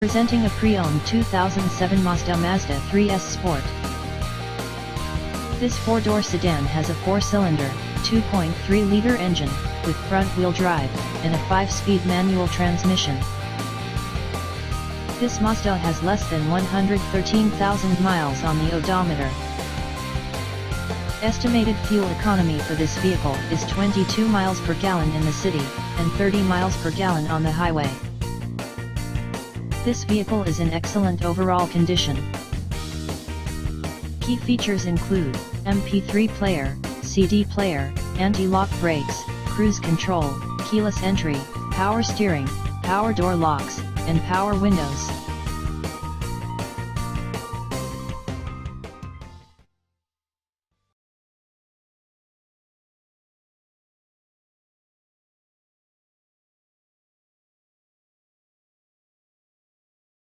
Presenting a pre-owned 2007 Mazda 3 S Sport. This four-door sedan has a four-cylinder, 2.3-liter engine, with front-wheel drive, and a 5-speed manual transmission. This Mazda has less than 113,000 miles on the odometer. Estimated fuel economy for this vehicle is 22 miles per gallon in the city, and 30 miles per gallon on the highway. This vehicle is in excellent overall condition. Key features include MP3 player, CD player, anti-lock brakes, cruise control, keyless entry, power steering, power door locks, and power windows.